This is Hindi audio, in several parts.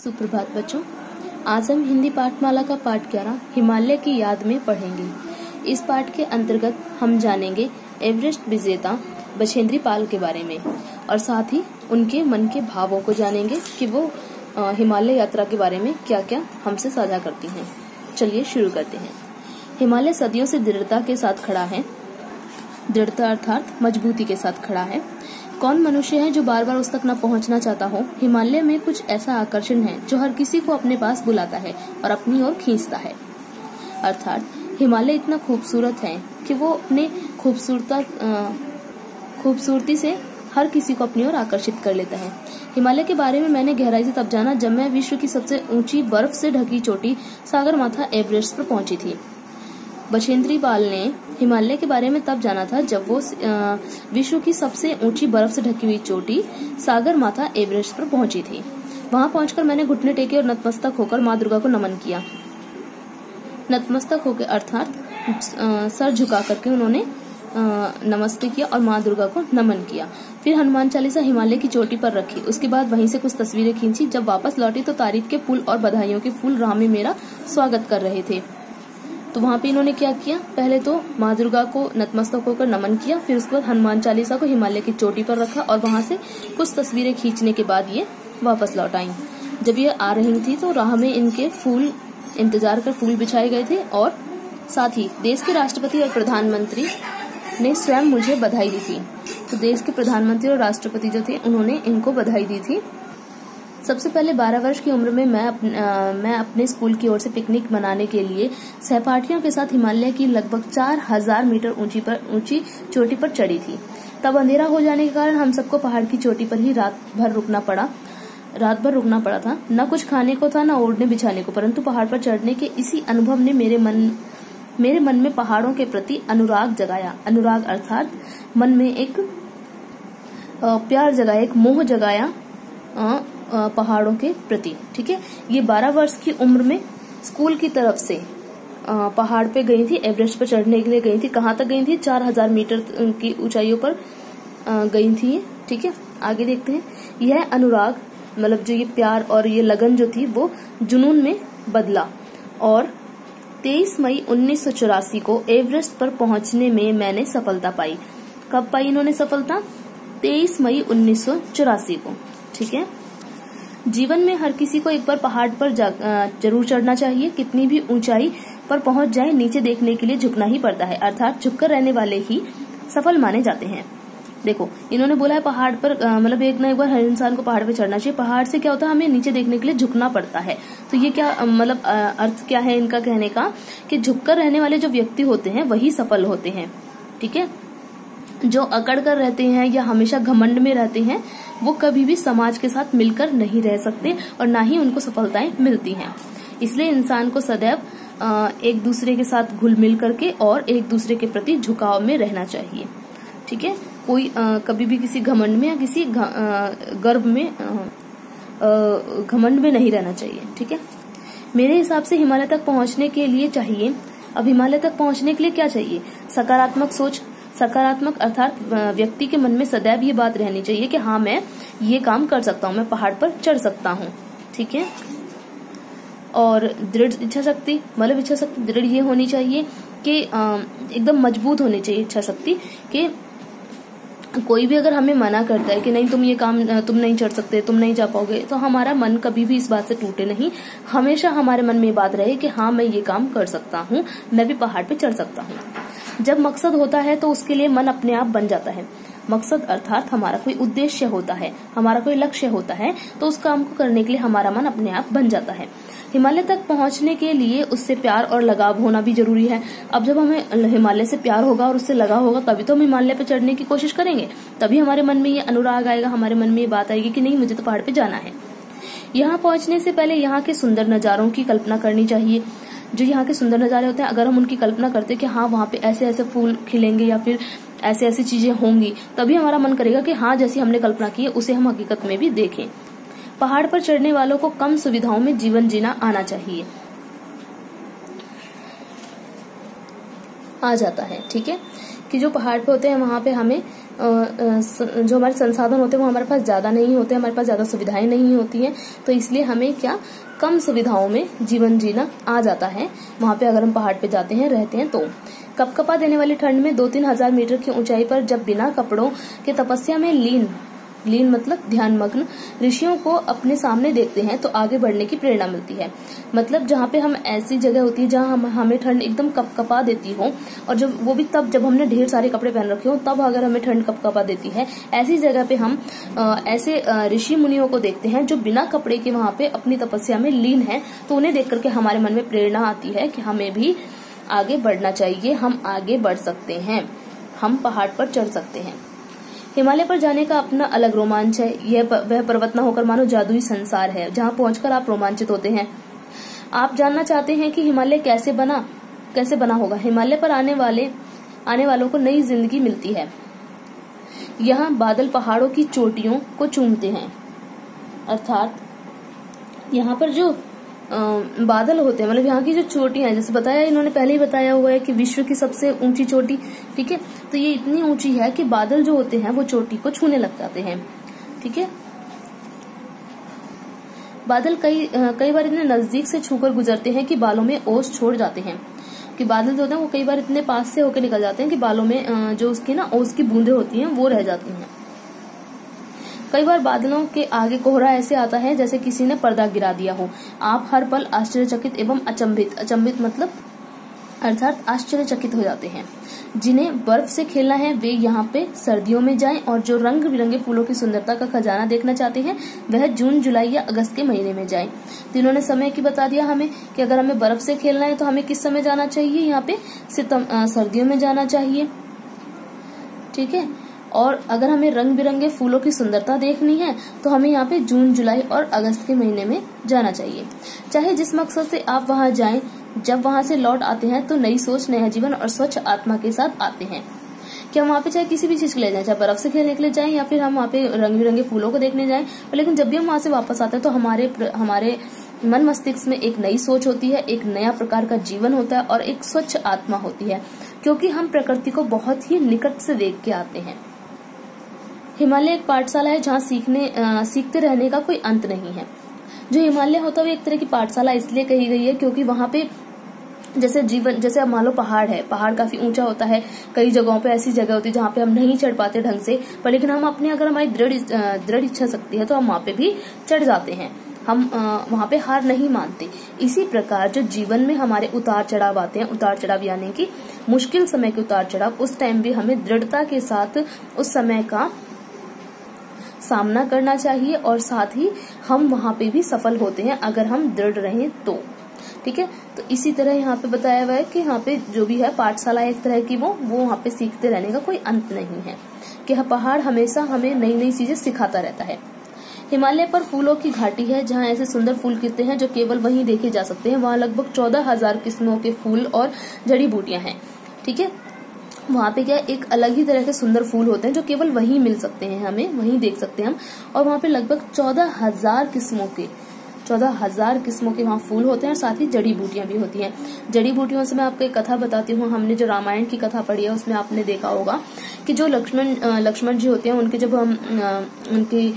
सुप्रभात बच्चों। आज हम हिंदी पाठमाला का पाठ 11 हिमालय की याद में पढ़ेंगे। इस पाठ के अंतर्गत हम जानेंगे एवरेस्ट विजेता बछेंद्री पाल के बारे में और साथ ही उनके मन के भावों को जानेंगे कि वो हिमालय यात्रा के बारे में क्या क्या हमसे साझा करती हैं। चलिए शुरू करते हैं। हिमालय सदियों से दृढ़ता के साथ खड़ा है। दृढ़ता अर्थात मजबूती के साथ खड़ा है। कौन मनुष्य है जो बार बार उस तक न पहुंचना चाहता हो। हिमालय में कुछ ऐसा आकर्षण है जो हर किसी को अपने पास बुलाता है और अपनी ओर खींचता है। अर्थात हिमालय इतना खूबसूरत है कि वो अपने खूबसूरती से हर किसी को अपनी ओर आकर्षित कर लेता है। हिमालय के बारे में मैंने गहराई से तब जाना जब मैं विश्व की सबसे ऊंची बर्फ से ढकी चोटी सागरमाथा एवरेस्ट पर पहुंची थी। बछेंद्री पाल ने हिमालय के बारे में तब जाना था जब वो विश्व की सबसे ऊंची बर्फ से ढकी हुई चोटी सागरमाथा एवरेस्ट पर पहुंची थी। वहां पहुंचकर मैंने घुटने टेके और नतमस्तक होकर माँ दुर्गा को नमन किया। नतमस्तक होकर अर्थात सर झुका करके उन्होंने नमस्ते किया और माँ दुर्गा को नमन किया। फिर हनुमान चालीसा हिमालय की चोटी पर रखी। उसके बाद वहीं से कुछ तस्वीरें खींची। जब वापस लौटी तो तारीफ के फूल और बधाइयों के फूल राह में मेरा स्वागत कर रहे थे। तो वहां पे इन्होंने क्या किया, पहले तो माँ दुर्गा को नतमस्तक होकर नमन किया, फिर उसके बाद हनुमान चालीसा को हिमालय की चोटी पर रखा और वहां से कुछ तस्वीरें खींचने के बाद ये वापस लौट आई। जब ये आ रही थी तो राह में इनके फूल इंतजार कर फूल बिछाए गए थे और साथ ही देश के राष्ट्रपति और प्रधानमंत्री ने स्वयं मुझे बधाई दी थी। तो देश के प्रधानमंत्री और राष्ट्रपति जो थे उन्होंने इनको बधाई दी थी। सबसे पहले 12 वर्ष की उम्र में मैं अपने स्कूल की ओर से पिकनिक मनाने के लिए सहपाठियों के साथ हिमालय की लगभग 4000 मीटर ऊंची चोटी पर चढ़ी थी। तब अंधेरा हो जाने के कारण हम सबको पहाड़ की चोटी पर ही रात भर रुकना पड़ा था। न कुछ खाने को था, न ओढ़ने बिछाने को, परंतु पहाड़ पर चढ़ने के इसी अनुभव ने मेरे मन में पहाड़ों के प्रति अनुराग जगाया। अनुराग अर्थात मन में एक प्यार जगाया, एक मोह जगाया पहाड़ों के प्रति। ठीक है, ये 12 वर्ष की उम्र में स्कूल की तरफ से पहाड़ पे गई थी, एवरेस्ट पर चढ़ने के लिए गई थी। कहाँ तक गई थी? 4000 मीटर की ऊंचाइयों पर गई थी। ठीक है, आगे देखते हैं। यह अनुराग मतलब जो ये प्यार और ये लगन जो थी वो जुनून में बदला और 23 मई 1984 को एवरेस्ट पर पहुंचने में मैंने सफलता पाई। कब पाई इन्होंने सफलता? 23 मई 1984 को। ठीक है, जीवन में हर किसी को एक बार पहाड़ पर जरूर चढ़ना चाहिए। कितनी भी ऊंचाई पर पहुंच जाए, नीचे देखने के लिए झुकना ही पड़ता है। अर्थात झुककर रहने वाले ही सफल माने जाते हैं। देखो, इन्होंने बोला है पहाड़ पर मतलब एक ना एक बार हर इंसान को पहाड़ पर चढ़ना चाहिए। पहाड़ से क्या होता है, हमें नीचे देखने के लिए झुकना पड़ता है। तो ये क्या मतलब अर्थ क्या है इनका कहने का कि झुककर रहने वाले जो व्यक्ति होते हैं वही सफल होते हैं। ठीक है, जो अकड़ कर रहते हैं या हमेशा घमंड में रहते हैं वो कभी भी समाज के साथ मिलकर नहीं रह सकते और ना ही उनको सफलताएं मिलती हैं। इसलिए इंसान को सदैव एक दूसरे के साथ घुल मिल करके और एक दूसरे के प्रति झुकाव में रहना चाहिए। ठीक है, कोई कभी भी किसी घमंड में या किसी गर्व में घमंड में नहीं रहना चाहिए। ठीक है, मेरे हिसाब से हिमालय तक पहुंचने के लिए चाहिए, अब हिमालय तक पहुंचने के लिए क्या चाहिए? सकारात्मक सोच। सकारात्मक अर्थात व्यक्ति के मन में सदैव ये बात रहनी चाहिए कि हाँ, मैं ये काम कर सकता हूँ, मैं पहाड़ पर चढ़ सकता हूँ। ठीक है, और दृढ़ इच्छा शक्ति मतलब इच्छा शक्ति दृढ़ ये होनी चाहिए कि एकदम मजबूत होनी चाहिए इच्छा शक्ति कि कोई भी अगर हमें मना करता है कि नहीं तुम ये काम तुम नहीं चढ़ सकते, तुम नहीं जा पाओगे, तो हमारा मन कभी भी इस बात से टूटे नहीं। हमेशा हमारे मन में ये बात रहे कि हाँ, मैं ये काम कर सकता हूँ, मैं भी पहाड़ पे चढ़ सकता हूँ। जब मकसद होता है तो उसके लिए मन अपने आप बन जाता है। मकसद अर्थात हमारा कोई उद्देश्य होता है, हमारा कोई लक्ष्य होता है, तो उस काम को करने के लिए हमारा मन अपने आप बन जाता है। हिमालय तक पहुंचने के लिए उससे प्यार और लगाव होना भी जरूरी है। अब जब हमें हिमालय से प्यार होगा और उससे लगाव होगा तभी तो हम हिमालय पर चढ़ने की कोशिश करेंगे। तभी हमारे मन में ये अनुराग आएगा, हमारे मन में ये बात आएगी कि नहीं, मुझे तो पहाड़ पे जाना है। यहाँ पहुंचने से पहले यहाँ के सुंदर नजारों की कल्पना करनी चाहिए। जो यहाँ के सुंदर नजारे होते हैं, अगर हम उनकी कल्पना करते हैं कि हाँ वहाँ पे ऐसे ऐसे फूल खिलेंगे या फिर ऐसे ऐसी चीजें होंगी, तभी हमारा मन करेगा कि हाँ, जैसी हमने कल्पना की है उसे हम हकीकत में भी देखें। पहाड़ पर चढ़ने वालों को कम सुविधाओं में जीवन जीना आना चाहिए, आ जाता है। ठीक है, कि जो पहाड़ पे होते हैं वहां पे हमें जो हमारे संसाधन होते हैं वो हमारे पास ज्यादा नहीं होते, हमारे पास ज्यादा सुविधाएं नहीं होती हैं, तो इसलिए हमें क्या कम सुविधाओं में जीवन जीना आ जाता है वहां पे अगर हम पहाड़ पे जाते हैं, रहते हैं तो। कपकपा देने वाली ठंड में 2-3 हजार मीटर की ऊंचाई पर जब बिना कपड़ों के तपस्या में लीन मतलब ध्यानमग्न ऋषियों को अपने सामने देखते हैं तो आगे बढ़ने की प्रेरणा मिलती है। मतलब जहाँ पे हम ऐसी जगह होती है जहाँ हमें ठंड एकदम कपकपा देती हो, और जब वो भी तब जब हमने ढेर सारे कपड़े पहन रखे हो, तब अगर हमें ठंड कपकपा देती है, ऐसी जगह पे हम ऐसे ऋषि मुनियों को देखते हैं जो बिना कपड़े के वहां पे अपनी तपस्या में लीन है, तो उन्हें देख करके हमारे मन में प्रेरणा आती है कि हमें भी आगे बढ़ना चाहिए, हम आगे बढ़ सकते हैं, हम पहाड़ पर चढ़ सकते हैं। हिमालय पर जाने का अपना अलग रोमांच है। वह पर्वत न होकर मानो जादुई संसार है जहां पहुंचकर आप रोमांचित होते हैं। आप जानना चाहते हैं कि हिमालय कैसे बना होगा। हिमालय पर आने वालों को नई जिंदगी मिलती है। यहाँ बादल पहाड़ों की चोटियों को चूमते हैं, अर्थात यहाँ पर जो बादल होते हैं, मतलब यहाँ की जो चोटियां, जैसे बताया इन्होंने पहले ही बताया हुआ है कि विश्व की सबसे ऊंची चोटी, ठीक है, तो ये इतनी ऊंची है कि बादल जो होते हैं वो चोटी को छूने लग जाते हैं, ठीक है। बादल कई बार इतने नजदीक से छूकर गुजरते हैं कि बालों में ओस छोड़ जाते हैं, कि बादल जो होते हैं वो कई बार इतने पास से होकर निकल जाते हैं कि बालों में जो उसकी ना ओस की बूंदें होती हैं वो रह जाती हैं। कई बार बादलों के आगे कोहरा ऐसे आता है जैसे किसी ने पर्दा गिरा दिया हो। आप हर पल आश्चर्यचकित एवं अचंभित मतलब अर्थात आश्चर्यचकित हो जाते हैं। जिन्हें बर्फ से खेलना है वे यहाँ पे सर्दियों में जाएं, और जो रंग बिरंगे फूलों की सुंदरता का खजाना देखना चाहते हैं वह जून, जुलाई या अगस्त के महीने में जाएं। तो इन्होंने समय की बता दिया हमें कि अगर हमें बर्फ से खेलना है तो हमें किस समय जाना चाहिए, यहाँ पे सर्दियों में जाना चाहिए, ठीक है। और अगर हमें रंग बिरंगे फूलों की सुंदरता देखनी है तो हमें यहाँ पे जून, जुलाई और अगस्त के महीने में जाना चाहिए। चाहे जिस मकसद से आप वहां जाएं, जब वहां से लौट आते हैं तो नई सोच, नया जीवन और स्वच्छ आत्मा के साथ आते हैं। कि हम वहाँ पे चाहे किसी भी चीज के लिए जाएं, चाहे बर्फ से खेलने के लिए जाएं या फिर हम वहाँ पे रंग बिरंगे फूलों को देखने जाएं, लेकिन जब भी हम वहां से वापस आते हैं तो हमारे मन मस्तिष्क में एक नई सोच होती है, एक नया प्रकार का जीवन होता है और एक स्वच्छ आत्मा होती है, क्योंकि हम प्रकृति को बहुत ही निकट से देख के आते हैं। हिमालय एक पाठशाला है जहाँ सीखते रहने का कोई अंत नहीं है। जो हिमालय होता है वो एक तरह की पाठशाला इसलिए कही गई है क्योंकि वहां पे जैसे अब मान लो पहाड़ है, पहाड़ काफी ऊंचा होता है, कई जगहों पे ऐसी जगह होती है जहाँ पे हम नहीं चढ़ पाते ढंग से, पर लेकिन हम अगर हमारी दृढ़ इच्छा शक्ति है तो हम वहां पे भी चढ़ जाते हैं, हम वहां पे हार नहीं मानते। इसी प्रकार जो जीवन में हमारे उतार चढ़ाव आते हैं, उतार चढ़ाव यानी कि मुश्किल समय के उतार चढ़ाव, उस टाइम भी हमें दृढ़ता के साथ उस समय का सामना करना चाहिए और साथ ही हम वहां पे भी सफल होते हैं अगर हम दृढ़ रहें तो, ठीक है। तो इसी तरह यहाँ पे बताया हुआ है कि यहाँ पे जो भी है पाठशाला एक तरह की वो वहाँ पे सीखते रहने का कोई अंत नहीं है, कि पहाड़ हमेशा हमें नई नई चीजें सिखाता रहता है। हिमालय पर फूलों की घाटी है जहाँ ऐसे सुंदर फूल खिलते हैं जो केवल वहीं देखे जा सकते हैं। वहाँ लगभग 14,000 किस्मों के फूल और जड़ी बूटियां हैं, ठीक है। वहाँ पे क्या एक अलग ही तरह के सुंदर फूल होते हैं जो केवल वहीं मिल सकते हैं, हमें वहीं देख सकते हैं हम, और वहाँ पे लगभग 14,000 किस्मों के वहाँ फूल होते हैं और साथ ही जड़ी बूटियां भी होती हैं। जड़ी बूटियों से मैं आपको एक कथा बताती हूँ। हमने जो रामायण की कथा पढ़ी है उसमें आपने देखा होगा कि जो लक्ष्मण जी होते हैं उनके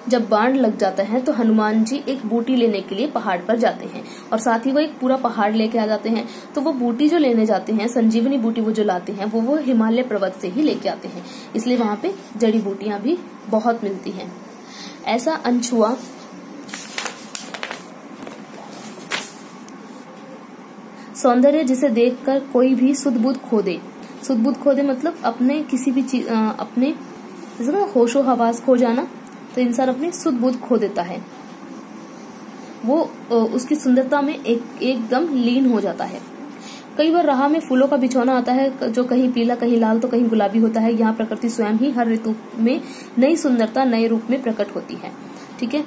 जब बाण लग जाता है तो हनुमान जी एक बूटी लेने के लिए पहाड़ पर जाते हैं और साथ ही वो एक पूरा पहाड़ लेके आ जाते हैं। तो वो बूटी जो लेने जाते हैं, संजीवनी बूटी वो जो लाते हैं वो हिमालय पर्वत से ही लेके आते हैं, इसलिए वहां पे जड़ी बूटियां भी बहुत मिलती हैं। ऐसा अनछुआ सौंदर्य जिसे देखकर कोई भी सुध बुध खो दे मतलब अपने किसी भी चीज अपने जैसे ना होशो हवास खो जाना, तो इंसान अपनी सुध बुध खो देता है, वो उसकी सुंदरता में एकदम लीन हो जाता है। कई बार राह में फूलों का बिछौना आता है जो कहीं पीला, कहीं लाल तो कहीं गुलाबी होता है। यहाँ प्रकृति स्वयं ही हर ऋतु में नई सुंदरता नए रूप में प्रकट होती है, ठीक है।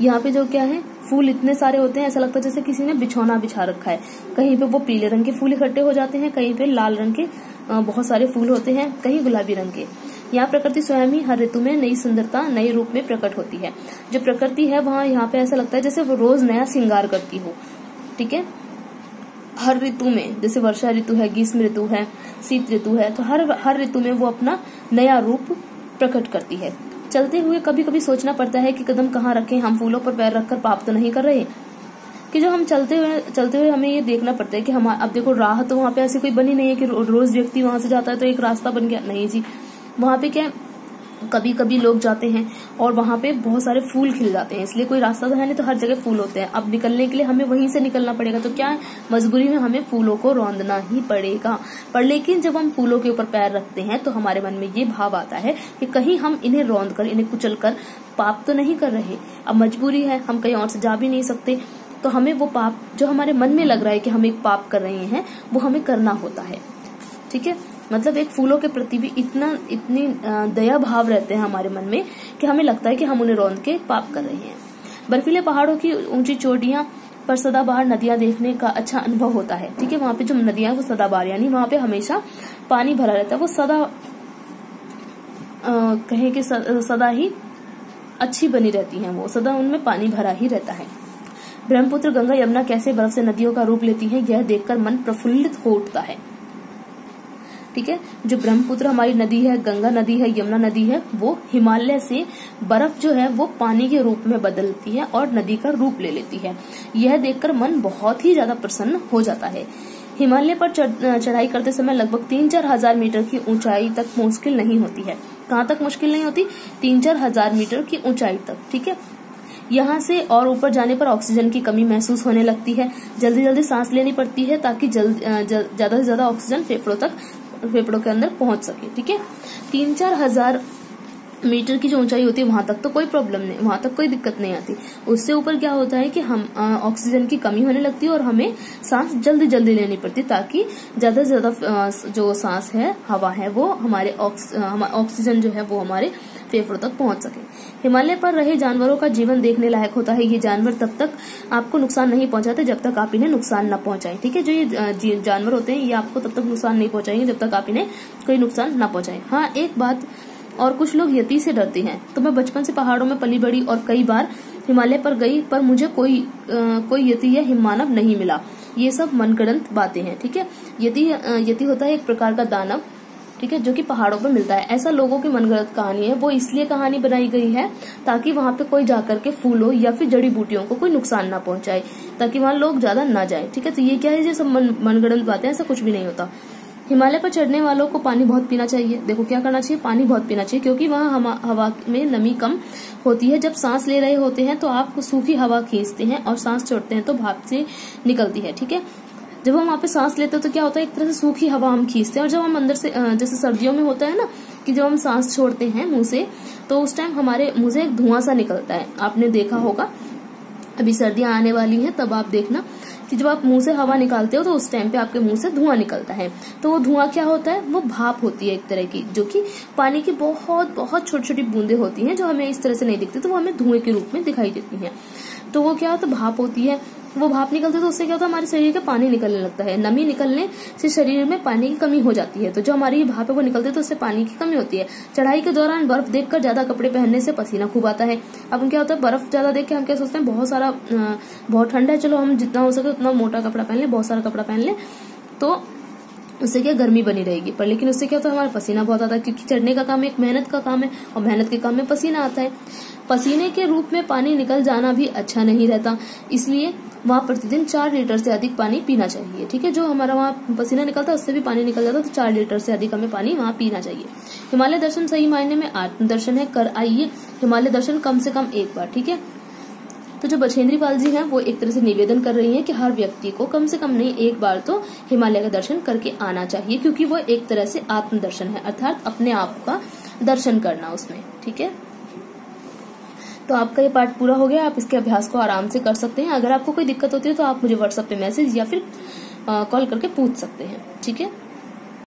यहाँ पे जो क्या है फूल इतने सारे होते हैं, ऐसा लगता है जैसे किसी ने बिछौना बिछा रखा है। कहीं पे वो पीले रंग के फूल इकट्ठे हो जाते हैं, कहीं पे लाल रंग के बहुत सारे फूल होते हैं, कहीं गुलाबी रंग के। यहाँ प्रकृति स्वयं ही हर ऋतु में नई सुंदरता नए रूप में प्रकट होती है। जो प्रकृति है वहाँ यहाँ पे ऐसा लगता है जैसे वो रोज नया श्रृंगार करती हो, ठीक है। हर ऋतु में, जैसे वर्षा ऋतु है, ग्रीष्म ऋतु है, शीत ऋतु है, तो हर ऋतु में वो अपना नया रूप प्रकट करती है। चलते हुए कभी कभी सोचना पड़ता है कि कदम कहाँ रखें, हम फूलों पर पैर रखकर पाप तो नहीं कर रहे, कि जो हम चलते हुए हमें ये देखना पड़ता है कि हम, अब देखो राह तो वहाँ पे ऐसी कोई बनी नहीं है कि रोज व्यक्ति वहां से जाता है तो एक रास्ता बन गया, नहीं जी। वहां पे क्या, कभी कभी लोग जाते हैं और वहां पे बहुत सारे फूल खिल जाते हैं, इसलिए कोई रास्ता तो है नहीं, तो हर जगह फूल होते हैं। अब निकलने के लिए हमें वहीं से निकलना पड़ेगा, तो क्या है, मजबूरी में हमें फूलों को रौंदना ही पड़ेगा। पर लेकिन जब हम फूलों के ऊपर पैर रखते हैं तो हमारे मन में ये भाव आता है कि कहीं हम इन्हें रौंद कर, इन्हें कुचल कर पाप तो नहीं कर रहे। अब मजबूरी है, हम कहीं और से जा भी नहीं सकते, तो हमें वो पाप जो हमारे मन में लग रहा है कि हम एक पाप कर रहे हैं, वो हमें करना होता है। ठीक है, मतलब एक फूलों के प्रति भी इतनी दया भाव रहते हैं हमारे मन में कि हमें लगता है कि हम उन्हें रौंद के पाप कर रहे हैं। बर्फीले पहाड़ों की ऊंची चोटियां पर सदाबहार नदियां देखने का अच्छा अनुभव होता है। ठीक है, वहां पे जो नदियां वो सदाबहार, यानी वहां पे हमेशा पानी भरा रहता है, वो सदा कहें कि सदा ही अच्छी बनी रहती हैं, वो सदा उनमें पानी भरा ही रहता है। ब्रह्मपुत्र, गंगा, यमुना कैसे बर्फ से नदियों का रूप लेती हैं, यह देखकर मन प्रफुल्लित हो उठता है। ठीक है, जो ब्रह्मपुत्र हमारी नदी है, गंगा नदी है, यमुना नदी है, वो हिमालय से बर्फ जो है वो पानी के रूप में बदलती है और नदी का रूप ले लेती है। यह देखकर मन बहुत ही ज्यादा प्रसन्न हो जाता है। हिमालय पर चढ़ाई करते समय लगभग 3-4 हजार मीटर की ऊंचाई तक मुश्किल नहीं होती है। कहाँ तक मुश्किल नहीं होती? 3-4 हजार मीटर की ऊंचाई तक। ठीक है, यहाँ से और ऊपर जाने पर ऑक्सीजन की कमी महसूस होने लगती है, जल्दी जल्दी सांस लेनी पड़ती है ताकि ज्यादा से ज्यादा ऑक्सीजन फेफड़ों के अंदर पहुंच सके। ठीक है, 3-4 हजार मीटर की जो ऊंचाई होती है वहां तक तो कोई प्रॉब्लम नहीं, वहां तक कोई दिक्कत नहीं आती। उससे ऊपर क्या होता है कि हम ऑक्सीजन की कमी होने लगती है और हमें सांस जल्दी जल्दी लेनी पड़ती है ताकि ज्यादा से ज्यादा जो सांस है, हवा है, वो हमारे ऑक्सीजन जो है वो हमारे फेफड़ों तक पहुंच सके। हिमालय पर रहे जानवरों का जीवन देखने लायक होता है। ये जानवर तब तक आपको नुकसान नहीं पहुंचाते जब तक आप इन्हें नुकसान न पहुंचाएं। ठीक है, जो ये जानवर होते हैं ये आपको तब तक नुकसान नहीं पहुंचाएंगे जब तक आप इन्हें कोई नुकसान न पहुंचाएं। हाँ, एक बात और, कुछ लोग यति से डरते हैं। तो मैं बचपन से पहाड़ों में पली बड़ी और कई बार हिमालय पर गई, पर मुझे कोई यति या हिममानव नहीं मिला। ये सब मनगढ़ंत बातें हैं। ठीक है, यति होता है एक प्रकार का दानव, ठीक है, जो कि पहाड़ों पर मिलता है। ऐसा लोगों की मनगढ़ंत कहानी है, वो इसलिए कहानी बनाई गई है ताकि वहां पे कोई जाकर के फूलों या फिर जड़ी बूटियों को कोई नुकसान ना पहुंचाए, ताकि वहां लोग ज्यादा ना जाए। ठीक है, तो ये क्या है, ये सब मनगढ़ंत बातें, ऐसा कुछ भी नहीं होता। हिमालय पर चढ़ने वालों को पानी बहुत पीना चाहिए। देखो क्या करना चाहिए, पानी बहुत पीना चाहिए, क्योंकि वहाँ हवा में नमी कम होती है। जब सांस ले रहे होते हैं तो आप सूखी हवा खींचते हैं और सांस छोड़ते हैं तो भाप से निकलती है। ठीक है, जब हम वहाँ पे सांस लेते हैं तो क्या होता है, एक तरह से सूखी हवा हम खींचते हैं। और जब हम अंदर से, जैसे सर्दियों में होता है ना कि जब हम सांस छोड़ते हैं मुंह से, तो उस टाइम हमारे मुंह से एक धुआं सा निकलता है। आपने देखा होगा, अभी सर्दियां आने वाली हैं तब आप देखना कि जब आप मुंह से हवा निकालते हो तो उस टाइम पे आपके मुंह से धुआं निकलता है। तो वो धुआं क्या होता है, वो भाप होती है एक तरह की, जो कि पानी की बहुत बहुत छोटी छोटी बूंदें होती हैं जो हमें इस तरह से नहीं दिखती, तो वो हमें धुएं के रूप में दिखाई देती हैं। तो वो क्या होता है, भाप होती है। वो भाप निकलती है तो उससे क्या होता है, हमारे शरीर का पानी निकलने लगता है। नमी निकलने से शरीर में पानी की कमी हो जाती है। तो जो हमारी भाप है वो निकलती है तो उससे पानी की कमी होती है। चढ़ाई के दौरान बर्फ देखकर ज्यादा कपड़े पहनने से पसीना खूब आता है। अब क्या होता है, बर्फ ज्यादा देख के हम क्या सोचते हैं, बहुत ठंड है, चलो हम जितना हो सके उतना मोटा कपड़ा पहन ले, बहुत सारा कपड़ा पहन ले, तो उससे क्या गर्मी बनी रहेगी। पर लेकिन उससे क्या होता है, हमारा पसीना बहुत आता है, क्योंकि चढ़ने का काम एक मेहनत का काम है और मेहनत के काम में पसीना आता है। पसीने के रूप में पानी निकल जाना भी अच्छा नहीं रहता, इसलिए वहाँ प्रतिदिन 4 लीटर से अधिक पानी पीना चाहिए। ठीक है, जो हमारा वहाँ पसीना निकलता है उससे भी पानी निकल जाता है, तो 4 लीटर से अधिक हमें पानी वहाँ पीना चाहिए। हिमालय दर्शन सही मायने में आत्मदर्शन है, कर आइए हिमालय दर्शन कम से कम एक बार। ठीक है, तो जो बछेंद्री पाल जी हैं वो एक तरह से निवेदन कर रही हैं कि हर व्यक्ति को कम से कम नहीं एक बार तो हिमालय का दर्शन करके आना चाहिए, क्योंकि वो एक तरह से आत्मदर्शन है, अर्थात अपने आप का दर्शन करना उसमें। ठीक है, तो आपका ये पाठ पूरा हो गया। आप इसके अभ्यास को आराम से कर सकते हैं। अगर आपको कोई दिक्कत होती है तो आप मुझे व्हाट्सएप पे मैसेज या फिर कॉल करके पूछ सकते हैं। ठीक है।